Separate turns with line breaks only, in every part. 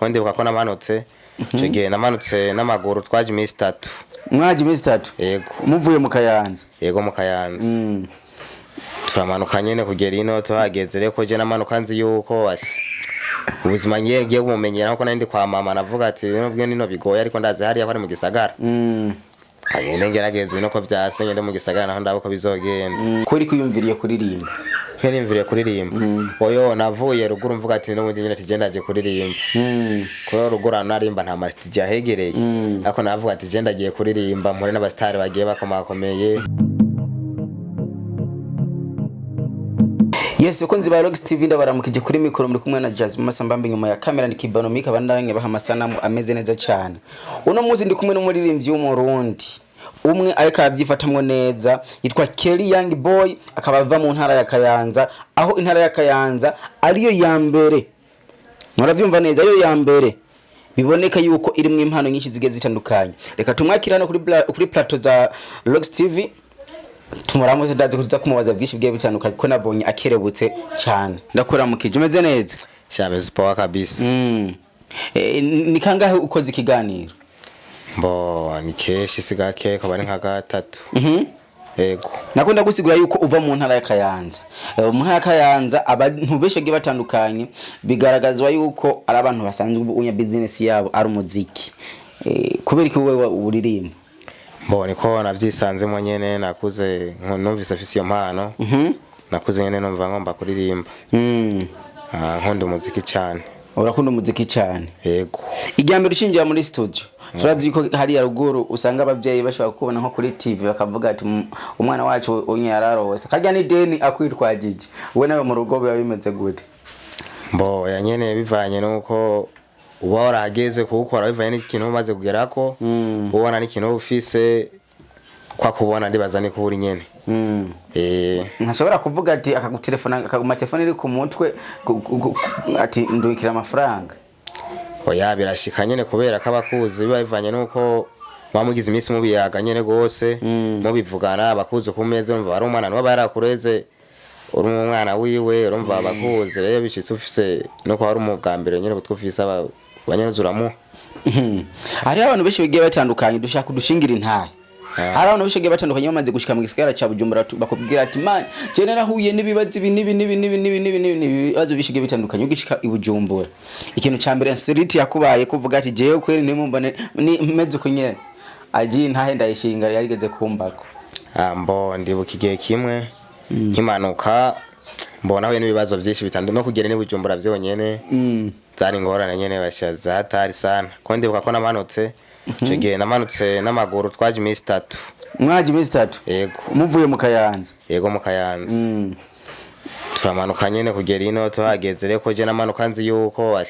ko ndibuka ko namanutse ico gihe namanutse n'amaguru twaje iminsi 3.
Mwaje iminsi 3?
Yego.
Muvuye mu Kayanza?
Yego mu Kayanza. Turamanuka nyene kugera ino tuhageze reko je namanuka nzi yuko ubuzima ngiye kumumenyera ko nandi kwa mama navuga ati nubwo nino bigoye ariko ndazi hari yakore mu gisagara. Ayene ngerageze no ko byase ngende mu gisagara naho ndabo ko bizogenda.
Kuri kuyumviriye kuririmba?
Nkenimviriye kuririmba. Oyo navuye ruguru mvuga ati n'ubundi nyine tigendaje kuririmba. Ko ruguru narimba nta mastage ahegereye. Ako navuga ati gendagiye kuririmba mpore n'abastari bagiye bakomakomeye.
Yes, uko nzi ba Rox TV ndabaramukije kuri mikoro muri kumwe na Jazz Masambambe nyuma ya kamera ni Kibanomika bandanye baha amasanamu ameze neza cyane. Uno muzi ndi kumwe n'umuririmbyi w'umurundi umwe ariko abyifatamwe neza yitwa Kelly Young Boy akaba ava mu ntara ya Kayanza, aho intara ya Kayanza ariyo ya mbere. Muravyumva neza ariyo ya mbere. Biboneka yuko iri mu impano nyinshi zige zitandukanye. Reka tumwakirana kuri plateau za Rox TV. Tumuramutse ndaze kuza kumubaza byinshi bwiye bitandukanye ko nabonye akerebutse cyane. Ndakora mukije umeze neza?
Shameze power kabisa.
Ni kangahe ukoze ikiganiro?
Mbo ni keshi sigake ko bari nka 3. Yego.
Nakunda gusigura yuko uva mu ntara ya Kayanza. Mu ntara ya Kayanza abantu beshe batandukanye bigaragazwa yuko ari abantu basanzwe unya business yabo ari umuziki. Kubera iki wewe uririmba?
Mbo niko navyisanzemo nyene nakuze numvise afise iyo mpano. Nakuze nyene numva ngomba kuririmba. Nkunda umuziki cyane.
Urakunda umuziki cyane?
Yego.
Igyambere ushingiye muri studio. Turazi yuko hari ya ruguru usanga abavyeyi bashobora kubona nko kuri TV bakavuga ati umwana wacu unyararose. Kajya ni deni akwitwagije. Wowe nawe mu rugo biba bimeze gute?
Mbo ya nyene bivanye nuko uba warageze kuwukora bivanye n'ikintu umaze kugerako. Ubona n'ikintu ufise kwa kubona ndibaza ni kuburi nyene. Ntashobora kuvuga ati akagutelefona akaguma telefone iri ku mutwe ati ndukira amafaranga. Oya birashika nyene kubera kabakuzi biba bivanye nuko bamugize iminsi mubiyaga nyene gose mubivugana abakuzi ku meze umva ari umwana no barakureze uri umwana wiwe urumva abakuzi rero bicitse ufise nuko ari umugambiro nyene gutwufisa abanyuzuramo.
Hari abantu beshi bigiye batandukanye dushaka kudushingira intahe. Hari abantu beshi bigiye batandukanye bamaze gushika mu gisagara ca Bujumbura bakubwira ati man je narahuye n'ibibazo ibibazo bishigiye bitandukanye ugishika i Bujumbura. Ikintu ca mbere street yakubaye kuvuga ati jewe kweri nimumbane meze kunyene aji ntahe ndayishinga yarigeze kumbako.
Mbo ndibuka igihe kimwe impanuka mbona we n'ibibazo byinshi bitandukanye no kugera ni Bujumbura vyonyene. Zari ngorane nyene bashaza hatari sana. Ko ndibuka ko namanutse ico gihe namanutse n'amaguru twaje iminsi 3.
Mwaje iminsi 3?
Yego.
Muvuye mu Kayanza?
Yego mu Kayanza. Turamanuka nyene kugera ino tuhageze reko je namanuka nzi yuko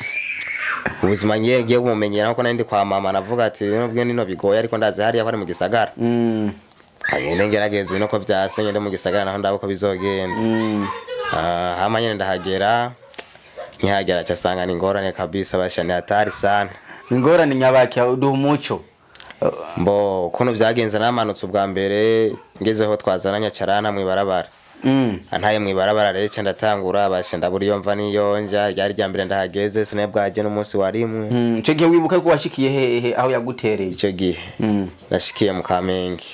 ubuzima ngiye kumumenyera ko nandi kwa mama navuga ati nubwo nino bigoye ariko ndazi hari yakore mu gisagara. Ayene ngerageze no ko byase ngende mu gisagara naho ndabo ko bizogenda. Hama nyene ndahagera nyahagera cyasanga ni ngorane kabisa bashane hatari sana.
Ingorane nyabaki uduha umuco.
Mbo kuno byagenze namanutse ubwa mbere ngezeho twazananya carana mu ibarabara. Antaye mu ibarabara rero cyenda tangura bashenda buri yomva niyonja ryari ryambere ndahageze sinebwaje n'umunsi warimwe.
Ico gihe wibuka ko washikiye hehe aho yagutereye?
Ico gihe nashikiye mu Kamenge.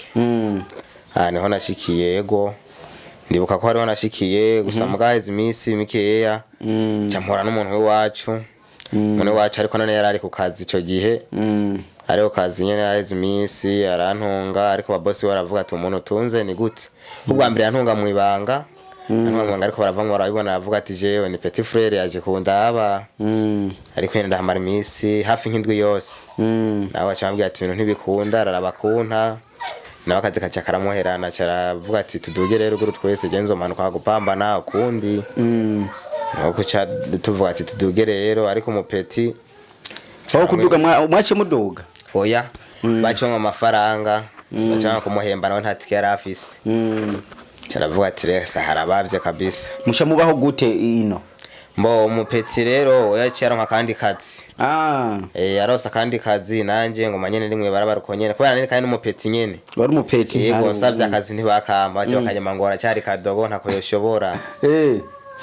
Niho nashikiye yego. Ndibuka ko hariho nashikiye gusa mugaheze iminsi mikeya campora n'umuntu wacu. Mune wacu ariko none yarari ku kazi ico gihe. Ariko kazi nyene yaheze iminsi arantunga ariko ababosi baravuga ati umuntu tunze ni gute. Ubwa mbere yantunga mu ibanga. Antunga ariko baravamo barabibona avuga ati jewe ni petit frère yaje kundaba. Ariko yenda hamara iminsi hafi nk'indwi yose. Nawe acambwira ati ibintu ntibikunda arabakunta. Nawe akazi kaca karamuherana caravuga ati tuduge rero guru twese genzo manuka gupambana ukundi. Nuko cha tuvuga ati tuduge rero ariko umupeti
aho kuduga mwace muduga.
Oya bacho amafaranga bacha kumuhemba nawe ntatike yari afise. Caravuga ati resa harabavye kabisa.
Musha mubaho gute ino?
Mbo umupeti rero yaciyaronka kandi kazi. Yarosa kandi kazi nanje ngo manyene rimwe barabara konyene kubera nari kandi umupeti nyene.
Bari umupeti
yego savye akazi ntibakamba baje bakanyama ngo aracyari kadogo ntako yoshobora.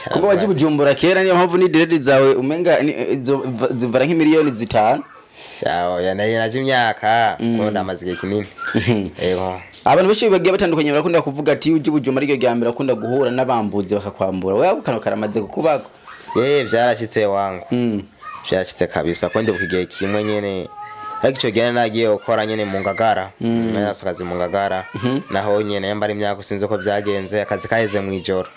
kuko waje Bujumbura kera niyo mpamvu ni direct zawe umenga zivara nk'imiliyoni 5.
Shawo yanaye naje imyaka ko ndamaze igihe kinini. Yego.
Abantu benshi bagiye batandukanye barakunda kuvuga ati uje Bujumbura ariko ryambere akunda guhura n'abambuzi bakakwambura. Wewe ukano karamaze kukubako.
Byarashitse wangu. Byarashitse kabisa ko ndi bukigiye kimwe nyene. Ariko ico gihe nagiye gukora nyene mu Ngagara. Nasokazi mu Ngagara. Naho nyene yambara imyaka sinzi ko byagenze akazi kaheze mu ijoro.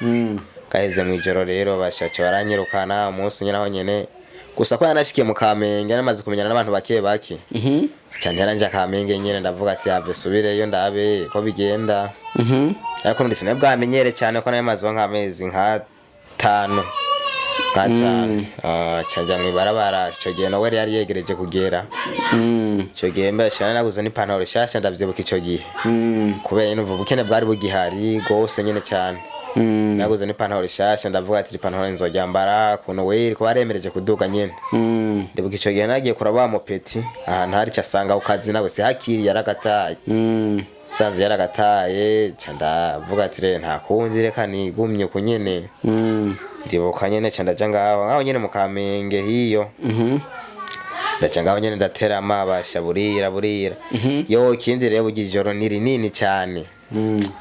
Kaheze mu ijoro rero bashace baranyirukana umunsi nyene aho nyene gusa ko yanashikiye mu Kamenge namaze kumenyana n'abantu bake cyane yaranje Kamenge nyene ndavuga ati yave subireyo ndabe ko bigenda ariko ndi sine bwamenyere cyane ko namaze nk'amezi nka 5 canja mu barabara ico gihe no wari yegereje kugera ico gihe mbashana naguze ni pantaro shasha ndavyibuka ico gihe kubera nyine uvuga ukene bwari bugihari gose nyene cyane naguze ni pantaro shasha ndavuga ati pantaro nzojyambara kuno we ko baremereje kuduga nyene ndibuka ico gihe nagiye kuraba mu peti ahantu hari cyasanga ukazi nawe se hakiri yaragataye sanze yaragataye canda vuga ati re nta kundi reka nigumye kunyene ndibuka nyene canda jangaho nyene mu Kamenge hiyo ndacangaho nyene ndatera amabasha burira yo ikindi rero bugijoro niri nini cyane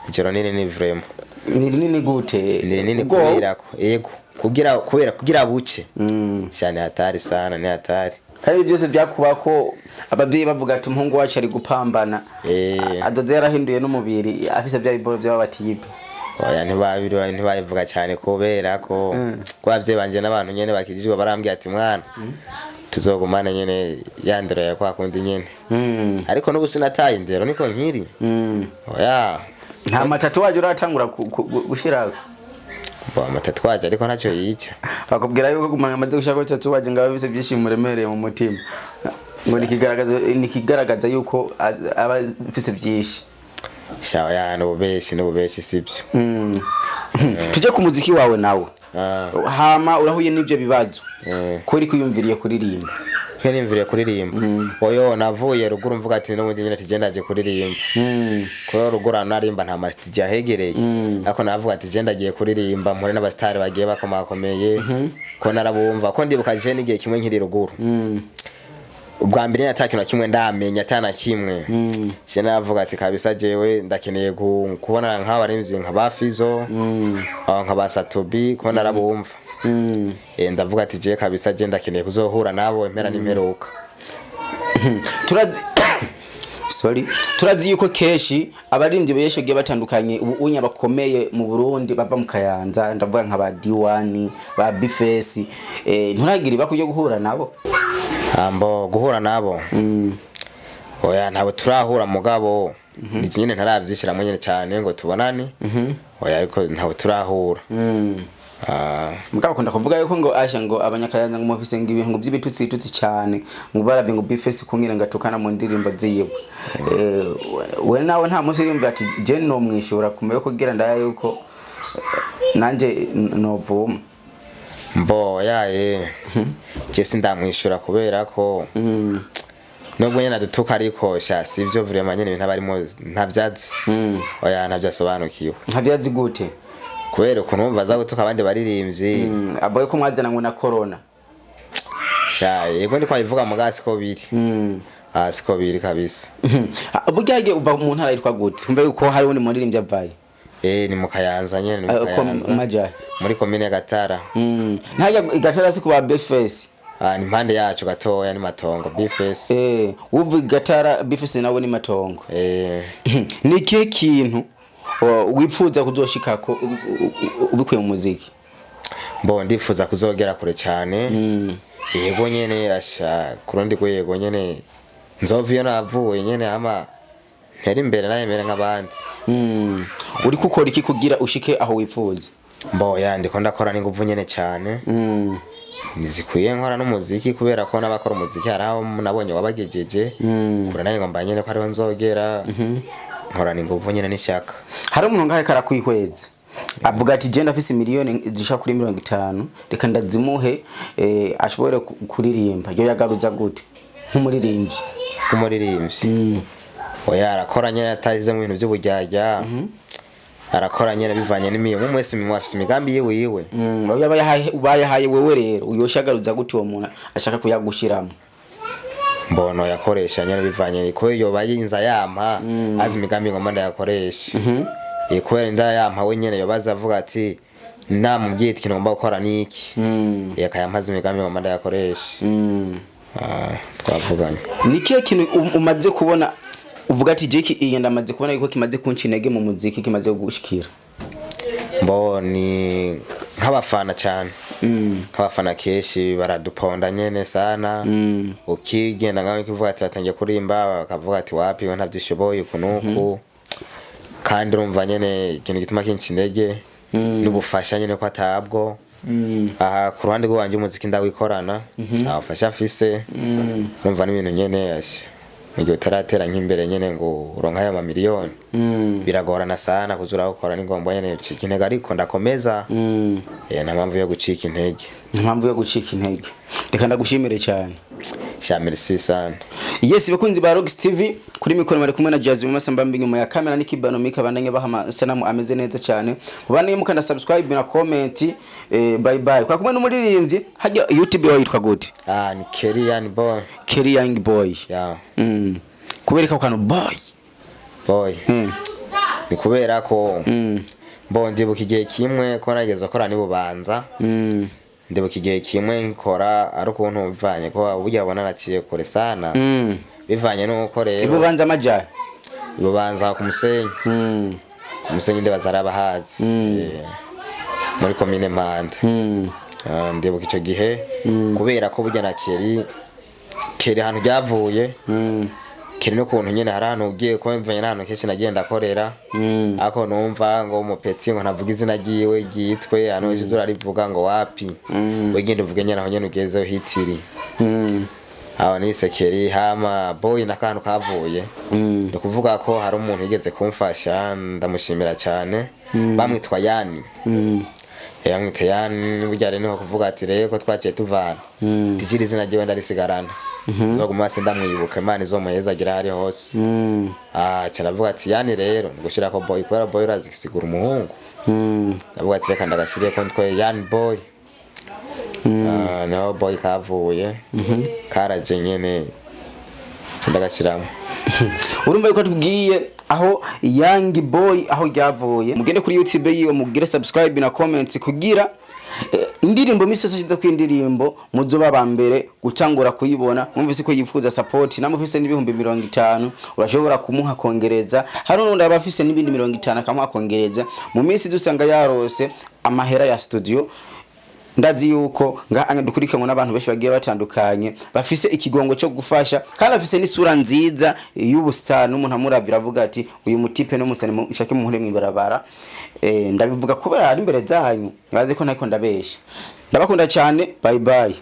ijoro nini vraiment
nini gute
nini kubirako yego kugira buce cyane hatari sana ni hatari
kandi byose byakubako abavyeyi bavuga ati umuhungu wacu ari gupambana adoze yarahinduye n'umubiri afise bya biboro by'abatiyipe
oya ntibayivuga cyane kubera ko kwavye banje n'abantu nyene bakijijwe barambwiye ati mwana tuzogumana nyene yandero ya kwa kundi nyene ariko n'ubu sinataye indero niko nkiri oya
nta matatuwaje uratangura gushira
amatatuwaje ariko ntacyo yica
bakubwira yuko kumanya amaze gushaka tatuwaje ngaba bise byishimuremere mu mutima ngo nikigaragaza yuko aba bise byinshi
shawa ya n'ubeshi sibyo
tuje ku muziki wawe nawe hama urahuye n'ivyo bibazo ko uri kuyumviriye kuririmba
nkenimviriye kuririmba oyo navuye ruguru mvuga ati n'ubundi nyine tigendaje kuririmba ko ruguru narimba nta mastigi yahegereye ariko navuga ati gendagiye kuririmba mpore n'abastari bagiye bakomakomeye ko narabumva ko ndibuka je n'igihe kimwe nkiri ruguru ubwa mbere nataki na kimwe ndamenya atana kimwe je navuga ati kabisa jewe ndakeneye kubona nk'abarimvye nka bafizo nka basatobi ko narabumva ndavuga ati je kabisa je ndakeneye kuzohura nabo impera n'imperuka turazi yuko keshi abaririmbyi besho giye batandukanye ubunya bakomeye mu Burundi bava mu Kayanza ndavuga nka ba Diwani ba Bifesi nturagira bakujye guhura nabo ambo guhura nabo oya ntabwo turahura mugabo ndi nyine ntaravyishiramo nyine cyane ngo tubonane oya ariko ntabwo turahura
mugabo kunda kuvuga yuko ngo asha ngo abanyakayanza ngo mufise ngo ibintu by'ibitutsi cyane ngo barabye ngo Bifesi kungira ngatukana mu ndirimbo ziyiwe we nawe nta munsi yumva ati je no mwishura kumeye kugira ndaya yuko nanje novuma
mbo yaye je sindamwishura kubera ko nubwo nyene dutuka ariko sha sivyo vraiment nyene ibintu barimo ntavyazi oya ntavyasobanukiwe
ntavyazi gute
kubera ukuntu umva za gutuka abandi baririmbyi
aboye ko mwazana ngo na corona
sha yego ndi kwabivuga mugasi ko biri siko biri kabisa
buryaje uva mu ntara yitwa gute umva yuko hari undi muririmbyi avaye
ni mu Kayanza nyene ni mu Kayanza muri commune Gatara
ntajya Gatara si kuba Bifesi
ni mpande yacu gatoya ni Matongo Bifesi
uvu Gatara Bifesi nawe ni Matongo ni kihe kintu wipfuza kuzoshikako ubikuye mu muziki
mbo ndifuza kuzogera kure cyane yego nyene asha kurundi ko yego nyene nzoviyo navuye nyene ama nteri imbere nayemera nk'abandi
uri gukora iki kugira ushike aho wipfuza
mbo yandiko ndakora n'inguvu nyene cyane nizikuye nkora n'umuziki kubera ko nabakora umuziki haraho nabonye wabagejeje kure nayo ngomba nyene ko ariho nzogera nkora n'inguvu nyene n'ishaka
hari umuntu ngahe karakwihweza avuga ati je ndafise miliyoni zisha kuri 50 reka ndazimuhe ashobore kuririmba yo yagaruza gute nk'umuririmbyi
oya arakora nyene atazize mu bintu by'ubujyajya arakora nyene bivanye n'imiyo umwe wese afise imigambi yiwe.
ubayahaye wewe rero uyoshagaruza gute uwo muntu ashaka kuyagushiramo?
Mbono yakoresha nyene bivanye ko yoba yinza yampa azi imigambi ngomba ndayakoresha. Kubera inda yampa we nyene yobaza avuga ati namubwiye ikintu ngomba gukora niki, yakayampaza imigambi ngomba ndayakoresha. Twavuganye
nikiye kintu umaze kubona uvuga ati Jeki iyi ndamaze kubona yuko kimaze kunca intege mu muziki, kimaze gushikira?
Mboni nk'abafana cyane, nk'abafana keshi baraduponda nyene sana. Ukigenda ngaho kivuga ati atangiye kurimba bakavuga ati wapi we ntabyishoboye kunuku, kandi urumva nyene ikintu gituma kinca intege n'ubufasha nyene ko atabwo. Aha ku ruhande rwanje umuziki ndawikorana, abafasha mfise, urumva n'ibintu nyene yashe mugihe utaratera nk'imbere nyene ngo uronka aya mamiliyoni, biragorana sana kuzura gukora n'ingombo nyene gucika intege, ariko ndakomeza. Nta mpamvu yo gucika intege,
nta mpamvu yo gucika intege. Reka ndagushimire cyane.
Sha merci sana.
Yes, bakunzi ba Rox TV, kuri mikoro mari kumwe na Jazzy Masambambi nyuma ya kamera n'ikibano mika bandanye bahama sanamu ameze neza cyane. Mubane mukanda subscribe na comment. Bye bye. Kwa kumwe n'umuririmbyi hajya YouTube yawe yitwa gute?
Ni Kelly Young Boy.
Kelly Young Boy.
Yeah.
Kubereka kano boy.
Ni kubera ko ndibuka igihe kimwe ko nageze akora ni Bubanza. Ndibuka igihe kimwe nkora ari ukuntu bivanye ko burya abona naciye kure sana. Bivanye nuko rero
Ibubanza amajya
Bubanza ku Musenyi. Ku Musenyi ndebazara abahazi muri commune Mpanda. Ndibuka icyo gihe kubera ko burya na Kelly hano byavuye. Kelly no kuntu nyene hari hano ugiye ko mvanye hano kenshi nagenda akorera, ako numva ngo umupeti ngo ntavuga izina giwe gitwe hano ejo urarivuga ngo wapi, wegende uvuge nyene aho nyene ugeze uhitiri. Aho ni Kelly hama boy nakantu kavuye. Ni kuvuga ko hari umuntu yigeze kumfasha, ndamushimira cyane, bamwitwa Yani. Yamwite Yani burya rero niho kuvuga ati rero ko twaciye tuvana tikiri izina giwe ndarisigarana. Zo gumase ndamwibuka Imana izomuheza agira hari hose. Cyaravuga ati Yani rero ngushira ko boy kubera boy urazisigura umuhungu. Ndavuga ati reka ndagashiriye ko ntwe Yani boy. No boy kavuye. Karaje nyene ndagashiramo.
Urumva yuko tubwiye aho Young Boy aho ryavuye. Mugende kuri YouTube yiwe mugire subscribe na comment kugira indirimbo misose shiza kwindirimbo muzoba bambere gucangura kuyibona. Mwumvise ko yifuza support namufise n'ibihumbi 50 urashobora kumuha kongereza, hari n'undi abafise n'ibindi 50 akamuha kongereza. Mu minsi dusanga yarose amahera ya studio. Ndazi yuko nga dukurikiranwa n'abantu benshi bagiye batandukanye bafise ikigongo cyo gufasha, kandi afise n'isura nziza y'ubustar n'umuntu amuravira avuga ati uyu mutipe no musane ishake muhure mwibarabara. Ndabivuga kubera ari imbere zanyu nibaze ko ntako ndabesha. Ndabakunda cyane. Bye bye.